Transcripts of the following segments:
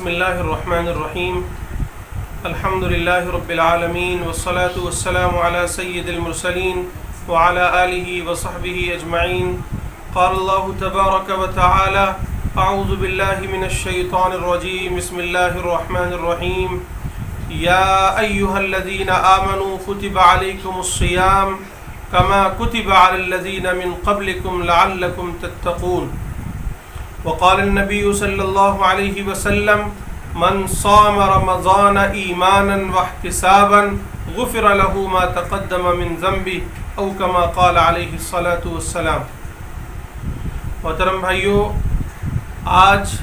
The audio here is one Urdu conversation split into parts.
بسم اللہ الرحمن الرحیم الحمد للہ رب العالمین والصلاة والسلام علی سید المرسلین وعلی آلہ وصحبہ اجمعین. قال اللہ تبارک وتعالی اعوذ باللہ من الشیطان الرجیم. بسم اللہ الرحمن الرحیم. یا ایہا الذین آمنوا کتب علیکم الصیام کما کتب علی الذین من قبلکم لعلکم تتقون. وقال النبي صلى الله عليه وسلم من صام رمضان ایمانا واحتسابا غفر له ما تقدم من ذنبه او كما قال عليه الصلاة والسلام. محترم بھائیو، آج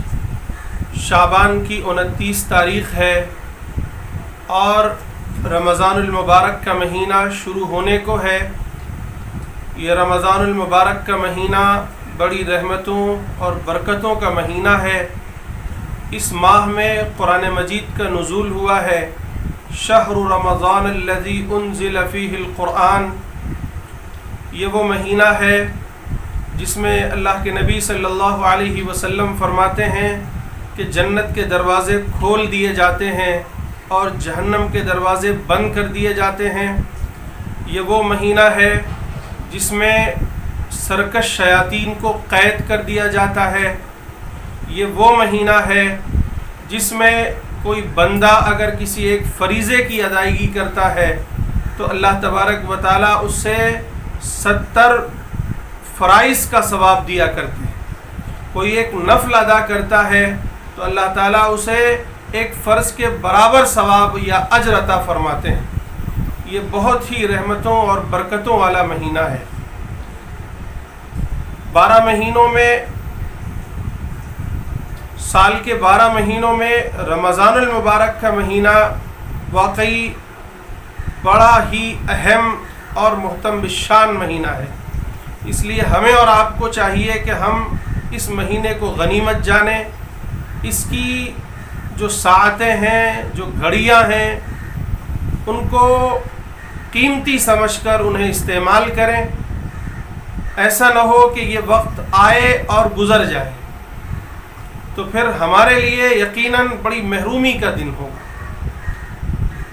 شعبان کی 29 تاریخ ہے اور رمضان المبارک کا مہینہ شروع ہونے کو ہے. یہ رمضان المبارک کا مہینہ بڑی رحمتوں اور برکتوں کا مہینہ ہے. اس ماہ میں قرآن مجید کا نزول ہوا ہے. شہر رمضان الذی انزل فیہ القرآن. یہ وہ مہینہ ہے جس میں اللہ کے نبی صلی اللہ علیہ وسلم فرماتے ہیں کہ جنت کے دروازے کھول دیے جاتے ہیں اور جہنم کے دروازے بند کر دیے جاتے ہیں. یہ وہ مہینہ ہے جس میں سرکش شیاطین کو قید کر دیا جاتا ہے. یہ وہ مہینہ ہے جس میں کوئی بندہ اگر کسی ایک فریضے کی ادائیگی کرتا ہے تو اللہ تبارک و تعالیٰ اس سے 70 فرائض کا ثواب دیا کرتے ہیں. کوئی ایک نفل ادا کرتا ہے تو اللہ تعالیٰ اسے ایک فرض کے برابر ثواب یا اجر عطا فرماتے ہیں. یہ بہت ہی رحمتوں اور برکتوں والا مہینہ ہے. 12 مہینوں میں، سال کے 12 مہینوں میں رمضان المبارک کا مہینہ واقعی بڑا ہی اہم اور محترم بالشان مہینہ ہے. اس لیے ہمیں اور آپ کو چاہیے کہ ہم اس مہینے کو غنیمت جانیں. اس کی جو ساعتیں ہیں، جو گھڑیاں ہیں، ان کو قیمتی سمجھ کر انہیں استعمال کریں. ایسا نہ ہو کہ یہ وقت آئے اور گزر جائے تو پھر ہمارے لیے یقیناً بڑی محرومی کا دن ہوگا.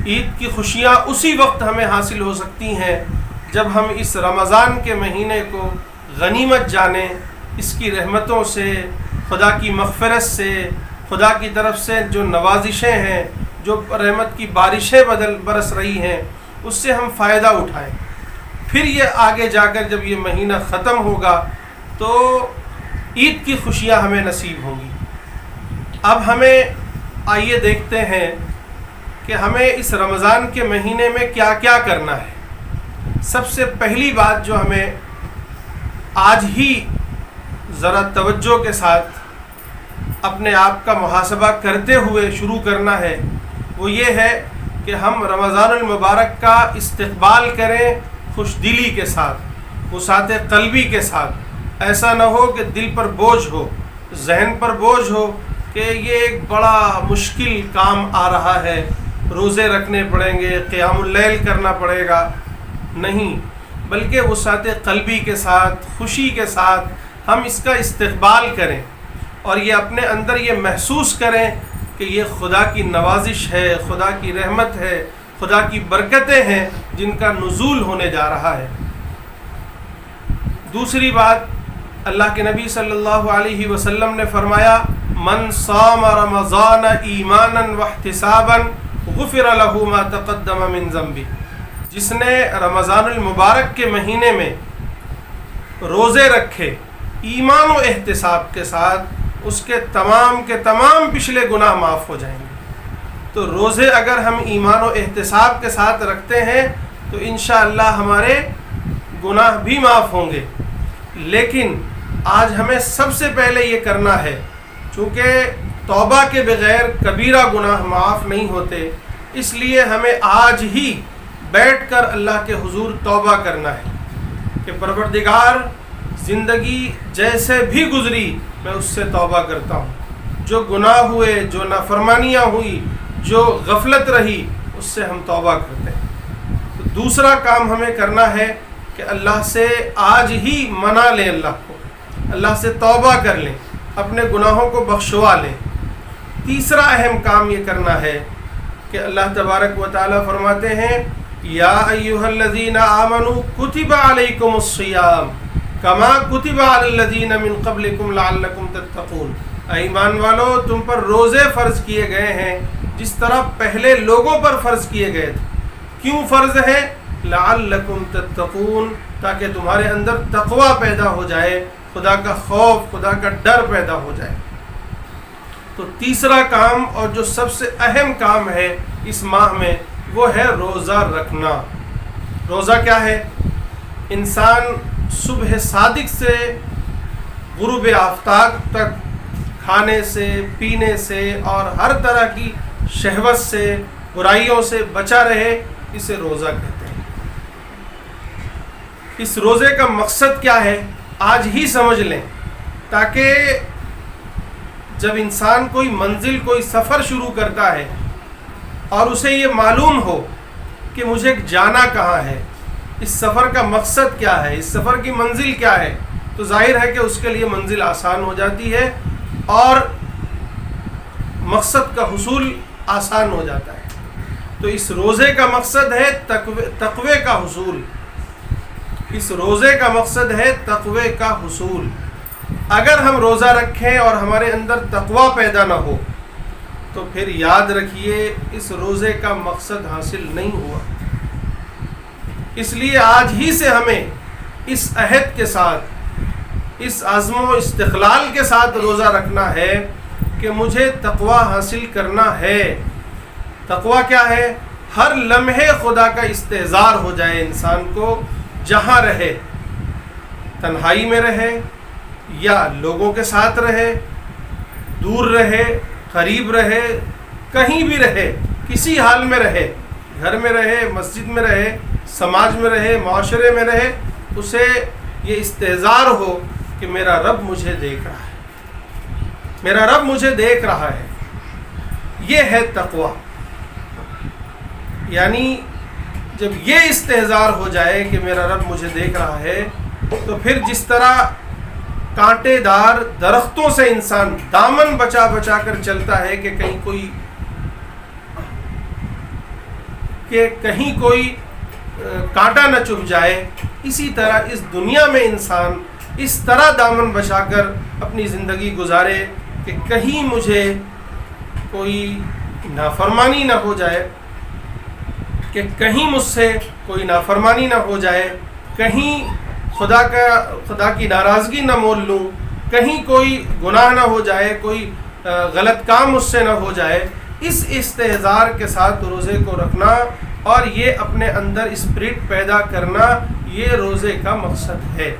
عید کی خوشیاں اسی وقت ہمیں حاصل ہو سکتی ہیں جب ہم اس رمضان کے مہینے کو غنیمت جانیں. اس کی رحمتوں سے، خدا کی مغفرت سے، خدا کی طرف سے جو نوازشیں ہیں، جو رحمت کی بارشیں برس رہی ہیں، اس سے ہم فائدہ اٹھائیں. پھر یہ آگے جا کر جب یہ مہینہ ختم ہوگا تو عید کی خوشیاں ہمیں نصیب ہوں گی. اب ہمیں آئیے دیکھتے ہیں کہ ہمیں اس رمضان کے مہینے میں کیا کیا کرنا ہے. سب سے پہلی بات جو ہمیں آج ہی ذرا توجہ کے ساتھ اپنے آپ کا محاسبہ کرتے ہوئے شروع کرنا ہے، وہ یہ ہے کہ ہم رمضان المبارک کا استقبال کریں خوش دلی کے ساتھ، وسعت قلبی کے ساتھ. ایسا نہ ہو کہ دل پر بوجھ ہو، ذہن پر بوجھ ہو کہ یہ ایک بڑا مشکل کام آ رہا ہے، روزے رکھنے پڑیں گے، قیام اللیل کرنا پڑے گا. نہیں، بلکہ وسعت قلبی کے ساتھ، خوشی کے ساتھ ہم اس کا استقبال کریں اور یہ اپنے اندر یہ محسوس کریں کہ یہ خدا کی نوازش ہے، خدا کی رحمت ہے، خدا کی برکتیں ہیں جن کا نزول ہونے جا رہا ہے. دوسری بات، اللہ کے نبی صلی اللہ علیہ وسلم نے فرمایا من صام رمضان ایمانا واحتسابا غفر له ما تقدم من ذنبه. جس نے رمضان المبارک کے مہینے میں روزے رکھے ایمان و احتساب کے ساتھ، اس کے تمام پچھلے گناہ معاف ہو جائیں گے. تو روزے اگر ہم ایمان و احتساب کے ساتھ رکھتے ہیں تو انشاءاللہ ہمارے گناہ بھی معاف ہوں گے. لیکن آج ہمیں سب سے پہلے یہ کرنا ہے، چونکہ توبہ کے بغیر کبیرہ گناہ معاف نہیں ہوتے، اس لیے ہمیں آج ہی بیٹھ کر اللہ کے حضور توبہ کرنا ہے کہ پروردگار، زندگی جیسے بھی گزری میں اس سے توبہ کرتا ہوں. جو گناہ ہوئے، جو نافرمانیاں ہوئی، جو غفلت رہی، اس سے ہم توبہ کرتے ہیں. تو دوسرا کام ہمیں کرنا ہے کہ اللہ سے آج ہی منا لیں، اللہ سے توبہ کر لیں، اپنے گناہوں کو بخشوا لیں. تیسرا اہم کام یہ کرنا ہے کہ اللہ تبارک و تعالیٰ فرماتے ہیں یا ایھا الذین آمنوا کتب علیکم الصیام کما کتب علی الذین من قبلکم لعلکم تتقون، اے ایمان والو تم پر روزے فرض کیے گئے ہیں جس طرح پہلے لوگوں پر فرض کیے گئے تھے۔ کیوں فرض ہے؟ لعلکم تتقون، تاکہ تمہارے اندر تقوی پیدا ہو جائے، خدا کا خوف، خدا کا ڈر پیدا ہو جائے۔ تو تیسرا کام اور جو سب سے اہم کام ہے اس ماہ میں وہ ہے روزہ رکھنا۔ روزہ کیا ہے؟ انسان صبح صادق سے غروب آفتاب تک کھانے سے، پینے سے اور ہر طرح کی شہوت سے، برائیوں سے بچا رہے، اسے روزہ کہتے ہیں۔ اس روزے کا مقصد کیا ہے آج ہی سمجھ لیں، تاکہ جب انسان کوئی منزل، کوئی سفر شروع کرتا ہے اور اسے یہ معلوم ہو کہ مجھے جانا کہاں ہے، اس سفر کا مقصد کیا ہے، اس سفر کی منزل کیا ہے، تو ظاہر ہے کہ اس کے لیے منزل آسان ہو جاتی ہے اور مقصد کا حصول آسان ہو جاتا ہے۔ تو اس روزے کا مقصد ہے تقوی کا حصول، اس روزے کا مقصد ہے تقوی کا حصول۔ اگر ہم روزہ رکھیں اور ہمارے اندر تقوی پیدا نہ ہو تو پھر یاد رکھیے اس روزے کا مقصد حاصل نہیں ہوا۔ اس لیے آج ہی سے ہمیں اس عہد کے ساتھ، اس عزم و استقلال کے ساتھ روزہ رکھنا ہے کہ مجھے تقوی حاصل کرنا ہے۔ تقوی کیا ہے؟ ہر لمحے خدا کا استحضار ہو جائے انسان کو، جہاں رہے، تنہائی میں رہے یا لوگوں کے ساتھ رہے، دور رہے، قریب رہے، کہیں بھی رہے، کسی حال میں رہے، گھر میں رہے، مسجد میں رہے، سماج میں رہے، معاشرے میں رہے، اسے یہ استحضار ہو کہ میرا رب مجھے دیکھ رہا ہے، میرا رب مجھے دیکھ رہا ہے۔ یہ ہے تقوی۔ یعنی جب یہ استحضار ہو جائے کہ میرا رب مجھے دیکھ رہا ہے تو پھر جس طرح کانٹے دار درختوں سے انسان دامن بچا بچا کر چلتا ہے کہ کہیں کوئی کانٹا نہ چبھ جائے، اسی طرح اس دنیا میں انسان اس طرح دامن بچا کر اپنی زندگی گزارے کہ کہیں مجھے کوئی نافرمانی نہ ہو جائے، کہ کہیں مجھ سے کوئی نافرمانی نہ ہو جائے، کہیں خدا کی ناراضگی نہ مول لوں، کہیں کوئی گناہ نہ ہو جائے، کوئی غلط کام مجھ سے نہ ہو جائے۔ اس استحضار کے ساتھ روزے کو رکھنا اور یہ اپنے اندر اسپرٹ پیدا کرنا، یہ روزے کا مقصد ہے۔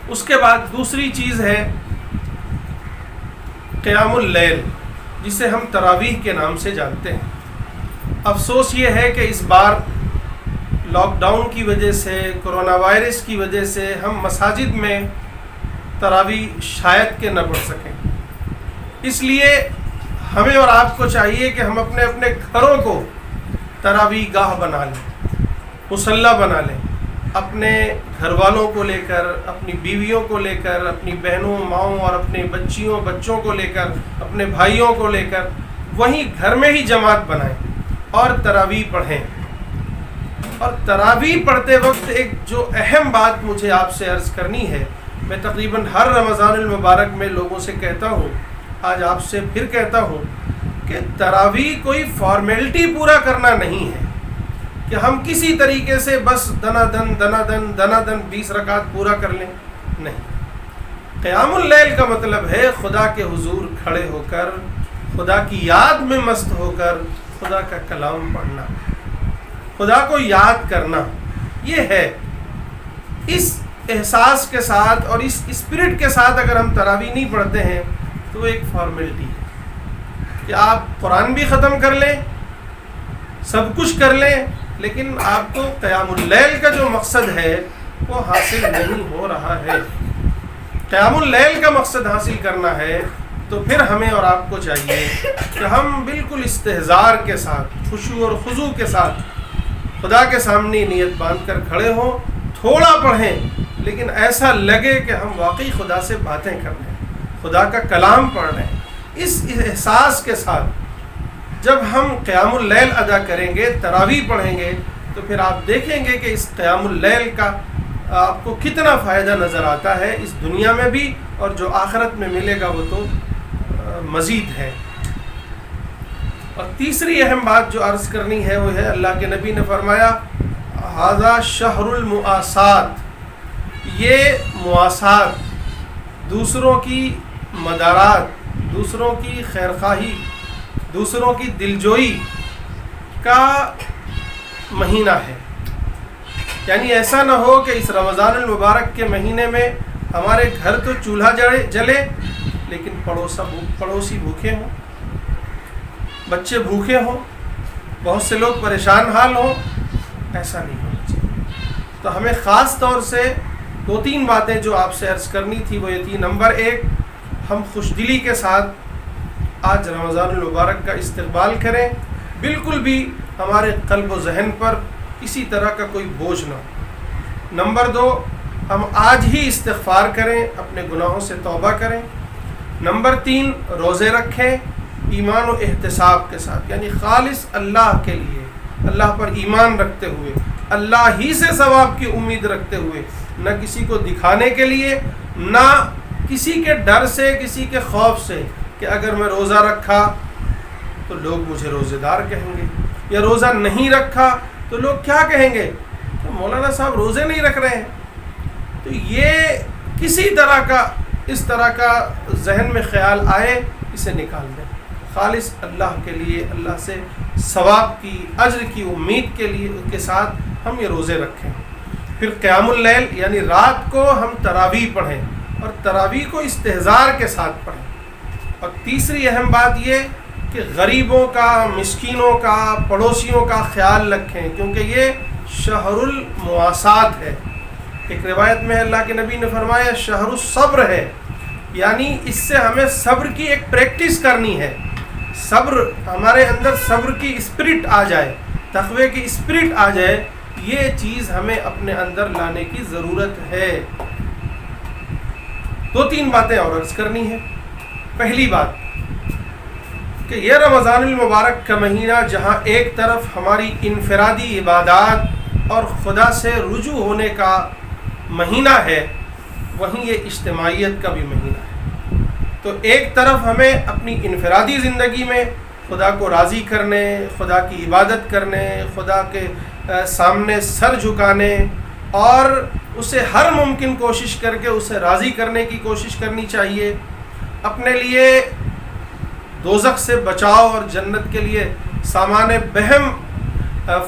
اس کے بعد دوسری چیز ہے قیام اللیل، جسے ہم تراویح کے نام سے جانتے ہیں۔ افسوس یہ ہے کہ اس بار لاک ڈاؤن کی وجہ سے، کرونا وائرس کی وجہ سے ہم مساجد میں تراویح شاید کہ نہ پڑھ سکیں۔ اس لیے ہمیں اور آپ کو چاہیے کہ ہم اپنے اپنے گھروں کو تراویح گاہ بنا لیں، مصلی بنا لیں، اپنے گھر والوں کو لے کر، اپنی بیویوں کو لے کر، اپنی بہنوں، ماؤں اور اپنے بچوں کو لے کر، اپنے بھائیوں کو لے کر وہیں گھر میں ہی جماعت بنائیں اور تراویح پڑھیں۔ اور تراویح پڑھتے وقت ایک جو اہم بات مجھے آپ سے عرض کرنی ہے، میں تقریباً ہر رمضان المبارک میں لوگوں سے کہتا ہوں، آج آپ سے پھر کہتا ہوں کہ تراویح کوئی فارمیلٹی پورا کرنا نہیں ہے کہ ہم کسی طریقے سے بس دنا دن 20 رکعت پورا کر لیں، نہیں۔ قیام اللیل کا مطلب ہے خدا کے حضور کھڑے ہو کر، خدا کی یاد میں مست ہو کر خدا کا کلام پڑھنا، خدا کو یاد کرنا۔ یہ ہے، اس احساس کے ساتھ اور اس اسپرٹ کے ساتھ اگر ہم تراویح نہیں پڑھتے ہیں تو وہ ایک فارمیلٹی ہے کہ آپ قرآن بھی ختم کر لیں، سب کچھ کر لیں، لیکن آپ کو قیام اللیل کا جو مقصد ہے وہ حاصل نہیں ہو رہا ہے۔ قیام اللیل کا مقصد حاصل کرنا ہے تو پھر ہمیں اور آپ کو چاہیے کہ ہم بالکل استحضار کے ساتھ، خشوع اور خضوع کے ساتھ خدا کے سامنے نیت باندھ کر کھڑے ہوں، تھوڑا پڑھیں لیکن ایسا لگے کہ ہم واقعی خدا سے باتیں کر رہے ہیں، خدا کا کلام پڑھ رہے ہیں، اس احساس کے ساتھ جب ہم قیام اللیل ادا کریں گے، تراویح پڑھیں گے، تو پھر آپ دیکھیں گے کہ اس قیام اللیل کا آپ کو کتنا فائدہ نظر آتا ہے اس دنیا میں بھی، اور جو آخرت میں ملے گا وہ تو مزید ہے۔ اور تیسری اہم بات جو عرض کرنی ہے وہ ہے، اللہ کے نبی نے فرمایا ھذا شہر المواسات، یہ مواسات، دوسروں کی مدارات، دوسروں کی خیرخواہی، دوسروں کی دلجوئی کا مہینہ ہے۔ یعنی ایسا نہ ہو کہ اس رمضان المبارک کے مہینے میں ہمارے گھر تو چولہا جلے لیکن پڑوسی بھوکے ہوں، بچے بھوکے ہوں، بہت سے لوگ پریشان حال ہوں، ایسا نہیں ہونا چاہیے۔ تو ہمیں خاص طور سے 2-3 باتیں جو آپ سے عرض کرنی تھی وہ یہ تھی۔ نمبر 1، ہم خوش دلی کے ساتھ آج رمضان المبارک کا استقبال کریں، بالکل بھی ہمارے قلب و ذہن پر کسی طرح کا کوئی بوجھ نہ ہو۔ نمبر 2، ہم آج ہی استغفار کریں، اپنے گناہوں سے توبہ کریں۔ نمبر 3، روزے رکھیں ایمان و احتساب کے ساتھ، یعنی خالص اللہ کے لیے، اللہ پر ایمان رکھتے ہوئے، اللہ ہی سے ثواب کی امید رکھتے ہوئے، نہ کسی کو دکھانے کے لیے، نہ کسی کے ڈر سے، کسی کے خوف سے کہ اگر میں روزہ رکھا تو لوگ مجھے روزے دار کہیں گے، یا روزہ نہیں رکھا تو لوگ کیا کہیں گے، تو مولانا صاحب روزے نہیں رکھ رہے ہیں۔ تو یہ کسی طرح کا اس طرح کا ذہن میں خیال آئے، اسے نکال دیں، خالص اللہ کے لیے، اللہ سے ثواب کی، اجر کی امید کے ساتھ ہم یہ روزے رکھیں۔ پھر قیام اللیل یعنی رات کو ہم تراویح پڑھیں، اور تراویح کو استحضار کے ساتھ پڑھیں۔ اور تیسری اہم بات یہ کہ غریبوں کا، مسکینوں کا، پڑوسیوں کا خیال رکھیں، کیونکہ یہ شہر المواسات ہے۔ ایک روایت میں اللہ کے نبی نے فرمایا شہر الصبر ہے، یعنی اس سے ہمیں صبر کی ایک پریکٹس کرنی ہے، صبر ہمارے اندر، صبر کی اسپرٹ آ جائے، تقوی کی اسپرٹ آ جائے، یہ چیز ہمیں اپنے اندر لانے کی ضرورت ہے۔ 2-3 باتیں اور عرض کرنی ہے۔ پہلی بات کہ یہ رمضان المبارک کا مہینہ جہاں ایک طرف ہماری انفرادی عبادات اور خدا سے رجوع ہونے کا مہینہ ہے، وہیں یہ اجتماعیت کا بھی مہینہ ہے۔ تو ایک طرف ہمیں اپنی انفرادی زندگی میں خدا کو راضی کرنے، خدا کی عبادت کرنے، خدا کے سامنے سر جھکانے اور اسے ہر ممکن کوشش کر کے اسے راضی کرنے کی کوشش کرنی چاہیے، اپنے لیے دوزخ سے بچاؤ اور جنت کے لیے سامان بہم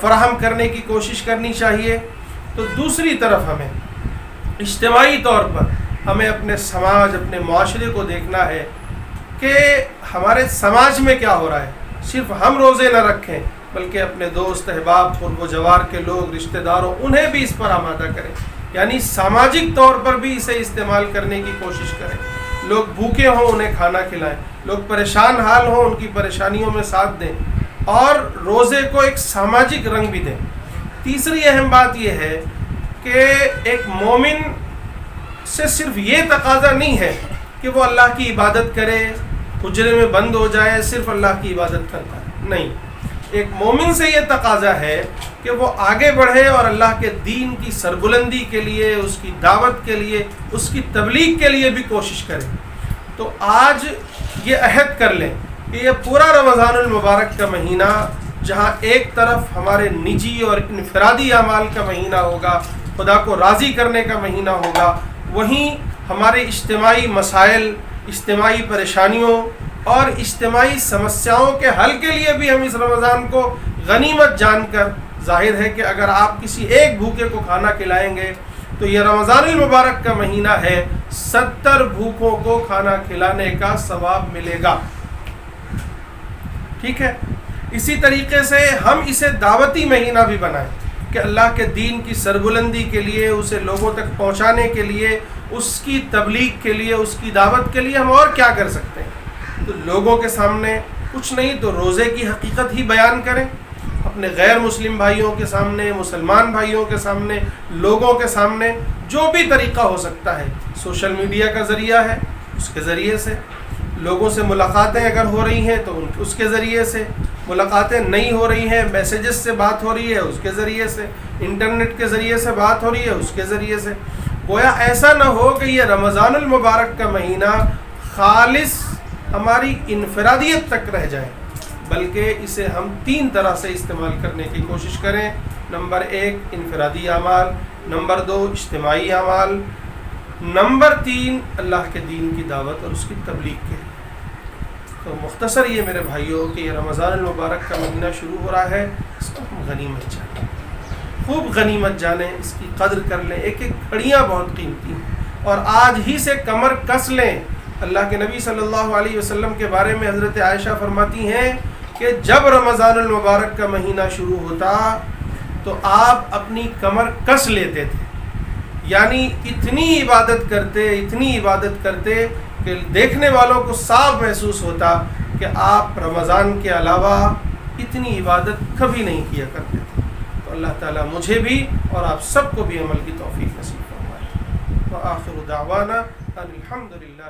فراہم کرنے کی کوشش کرنی چاہیے۔ تو دوسری طرف ہمیں اجتماعی طور پر ہمیں اپنے سماج، اپنے معاشرے کو دیکھنا ہے کہ ہمارے سماج میں کیا ہو رہا ہے۔ صرف ہم روزے نہ رکھیں بلکہ اپنے دوست احباب، قرب و جوار کے لوگ، رشتہ داروں، انہیں بھی اس پر آمادہ کریں، یعنی سماجک طور پر بھی اسے استعمال کرنے کی کوشش کریں۔ لوگ بھوکے ہوں انہیں کھانا کھلائیں، لوگ پریشان حال ہوں ان کی پریشانیوں میں ساتھ دیں، اور روزے کو ایک سماجک رنگ بھی دیں۔ تیسری اہم بات یہ ہے کہ ایک مومن سے صرف یہ تقاضا نہیں ہے کہ وہ اللہ کی عبادت کرے، حجرے میں بند ہو جائے، صرف اللہ کی عبادت کرتا ہے، نہیں، ایک مومن سے یہ تقاضا ہے کہ وہ آگے بڑھے اور اللہ کے دین کی سربلندی کے لیے، اس کی دعوت کے لیے، اس کی تبلیغ کے لیے بھی کوشش کرے۔ تو آج یہ عہد کر لیں کہ یہ پورا رمضان المبارک کا مہینہ جہاں ایک طرف ہمارے نجی اور انفرادی اعمال کا مہینہ ہوگا، خدا کو راضی کرنے کا مہینہ ہوگا، وہیں ہمارے اجتماعی مسائل، اجتماعی پریشانیوں اور اجتماعی سمسیاؤں کے حل کے لیے بھی ہم اس رمضان کو غنیمت جان کر، ظاہر ہے کہ اگر آپ کسی ایک بھوکے کو کھانا کھلائیں گے تو یہ رمضان المبارک کا مہینہ ہے، 70 بھوکوں کو کھانا کھلانے کا ثواب ملے گا۔ ٹھیک ہے، اسی طریقے سے ہم اسے دعوتی مہینہ بھی بنائیں کہ اللہ کے دین کی سربلندی کے لیے، اسے لوگوں تک پہنچانے کے لیے، اس کی تبلیغ کے لیے، اس کی دعوت کے لیے ہم اور کیا کر سکتے ہیں۔ تو لوگوں کے سامنے کچھ نہیں تو روزے کی حقیقت ہی بیان کریں، اپنے غیر مسلم بھائیوں کے سامنے، مسلمان بھائیوں کے سامنے، لوگوں کے سامنے، جو بھی طریقہ ہو سکتا ہے، سوشل میڈیا کا ذریعہ ہے اس کے ذریعے سے، لوگوں سے ملاقاتیں اگر ہو رہی ہیں تو اس کے ذریعے سے، ملاقاتیں نہیں ہو رہی ہیں میسیجز سے بات ہو رہی ہے اس کے ذریعے سے، انٹرنیٹ کے ذریعے سے بات ہو رہی ہے اس کے ذریعے سے. گویا ایسا نہ ہو کہ یہ رمضان المبارک کا مہینہ خالص ہماری انفرادیت تک رہ جائے، بلکہ اسے ہم 3 طرح سے استعمال کرنے کی کوشش کریں. نمبر 1 انفرادی اعمال، نمبر 2 اجتماعی اعمال، نمبر 3 اللہ کے دین کی دعوت اور اس کی تبلیغ کے. تو مختصر یہ میرے بھائیوں کہ یہ رمضان المبارک کا مہینہ شروع ہو رہا ہے، اس کو ہم غنیمت جانیں، خوب غنیمت جانیں، اس کی قدر کر لیں. ایک ایک گھڑیاں بہت قیمتی ہیں اور آج ہی سے کمر کس لیں. اللہ کے نبی صلی اللہ علیہ وسلم کے بارے میں حضرت عائشہ فرماتی ہیں کہ جب رمضان المبارک کا مہینہ شروع ہوتا تو آپ اپنی کمر کس لیتے تھے، یعنی اتنی عبادت کرتے کہ دیکھنے والوں کو صاف محسوس ہوتا کہ آپ رمضان کے علاوہ اتنی عبادت کبھی نہیں کیا کرتے تھے. تو اللہ تعالیٰ مجھے بھی اور آپ سب کو بھی عمل کی توفیق نصیب فرمائے. وآخر دعوانا ان الحمد للہ.